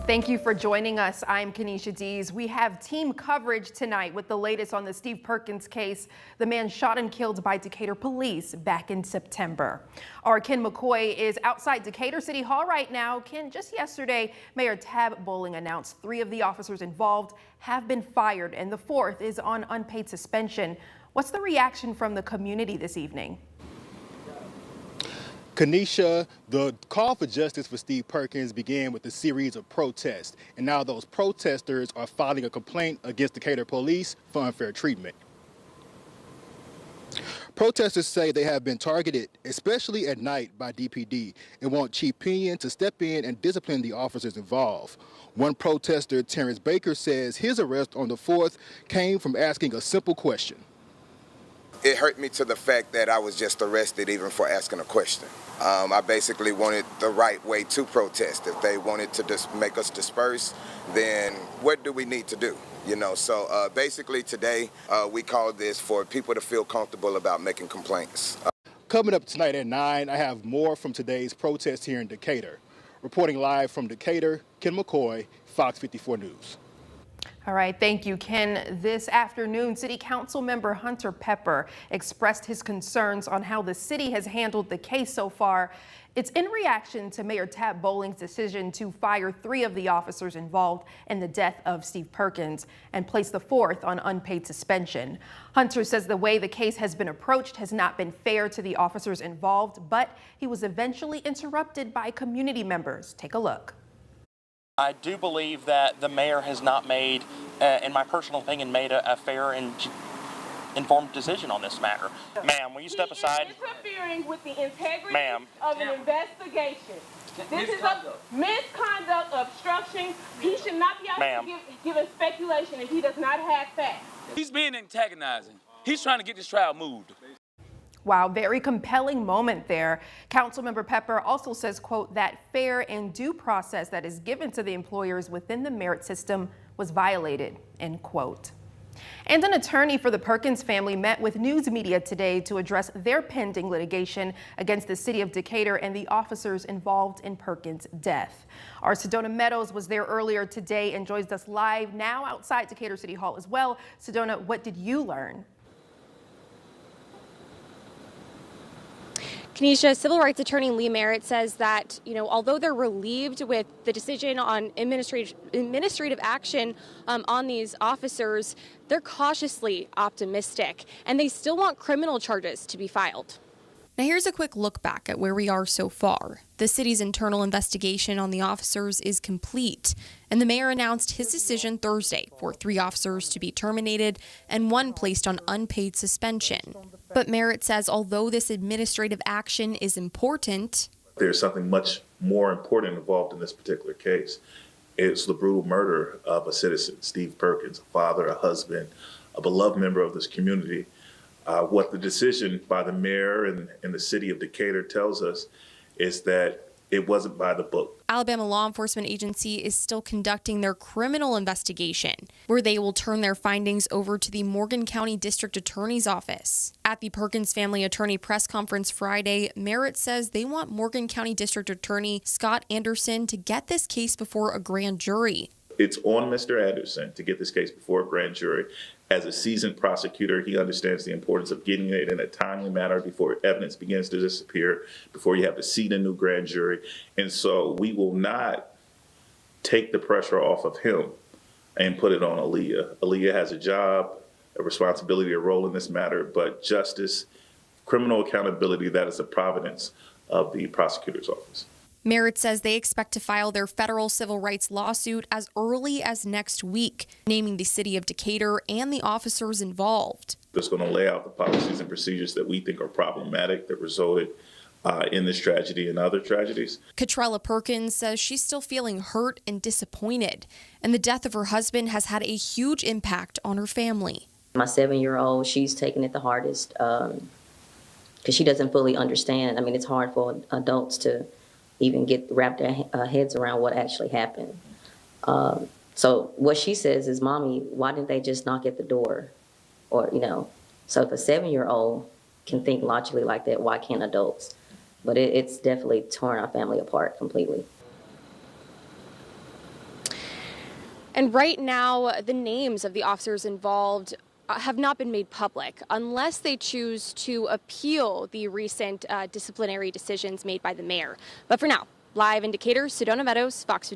Thank you for joining us. I'm Kenesha Dees. We have team coverage tonight with the latest on the Steve Perkins case, the man shot and killed by Decatur police back in September. Our Ken McCoy is outside Decatur City Hall right now. Ken, just yesterday, Mayor Tab Bowling announced 3 of the officers involved have been fired and the 4th is on unpaid suspension. What's the reaction from the community this evening? Kenesha, the call for justice for Steve Perkins began with a series of protests, and now those protesters are filing a complaint against Decatur police for unfair treatment. Protesters say they have been targeted, especially at night, by DPD and want Chief Pinion to step in and discipline the officers involved. One protester, Terrence Baker, says his arrest on the 4th came from asking a simple question. It hurt me to the fact that I was just arrested even for asking a question. I basically wanted the right way to protest. If they wanted to just make us disperse, then what do we need to do? So basically today we called this for people to feel comfortable about making complaints. Coming up tonight at 9, I have more from today's protest here in Decatur. Reporting live from Decatur, Ken McCoy, Fox 54 News. All right, thank you, Ken. This afternoon, City Council member Hunter Pepper expressed his concerns on how the city has handled the case so far. It's in reaction to Mayor Tab Bowling's decision to fire 3 of the officers involved in the death of Steve Perkins and place the 4th on unpaid suspension. Hunter says the way the case has been approached has not been fair to the officers involved, but he was eventually interrupted by community members. Take a look. I do believe that the mayor has not made, in my personal opinion, made a fair and informed decision on this matter. Ma'am, will you step aside? Interfering with the integrity of an investigation. This is a misconduct, obstruction. He should not be able to give a speculation if he does not have facts. He's being antagonizing. He's trying to get this trial moved. Wow, very compelling moment there. Councilmember Pepper also says, quote, that fair and due process that is given to the employers within the merit system was violated, end quote. And an attorney for the Perkins family met with news media today to address their pending litigation against the city of Decatur and the officers involved in Perkins' death. Our Sedona Meadows was there earlier today and joins us live now outside Decatur City Hall as well. Sedona, what did you learn? Kenesha, civil rights attorney Lee Merritt says that, although they're relieved with the decision on administrative action on these officers, they're cautiously optimistic and they still want criminal charges to be filed. Now here's a quick look back at where we are so far. The city's internal investigation on the officers is complete, and the mayor announced his decision Thursday for 3 officers to be terminated and 1 placed on unpaid suspension. But Merritt says although this administrative action is important, there's something much more important involved in this particular case. It's the brutal murder of a citizen, Steve Perkins, a father, a husband, a beloved member of this community. What the decision by the mayor and the city of Decatur tells us is that it wasn't by the book. Alabama law enforcement agency is still conducting their criminal investigation, where they will turn their findings over to the Morgan County District Attorney's Office. At the Perkins family attorney press conference Friday, Merritt says they want Morgan County District Attorney Scott Anderson to get this case before a grand jury. It's on Mr. Anderson to get this case before a grand jury. As a seasoned prosecutor, he understands the importance of getting it in a timely manner before evidence begins to disappear, before you have to seat a new grand jury. And so we will not take the pressure off of him and put it on Aaliyah. Aaliyah has a job, a responsibility, a role in this matter, but justice, criminal accountability, that is the providence of the prosecutor's office. Merritt says they expect to file their federal civil rights lawsuit as early as next week, naming the city of Decatur and the officers involved. It's going to lay out the policies and procedures that we think are problematic that resulted in this tragedy and other tragedies. Catrella Perkins says she's still feeling hurt and disappointed, and the death of her husband has had a huge impact on her family. My 7-year-old, she's taking it the hardest because she doesn't fully understand. I mean, it's hard for adults to even wrap their heads around what actually happened. So what she says is, Mommy, why didn't they just knock at the door? Or, so if a 7-year-old can think logically like that, why can't adults? But it's definitely torn our family apart completely. And right now, the names of the officers involved have not been made public unless they choose to appeal the recent disciplinary decisions made by the mayor. But for now, live in Decatur, Sedona Meadows, Fox 15.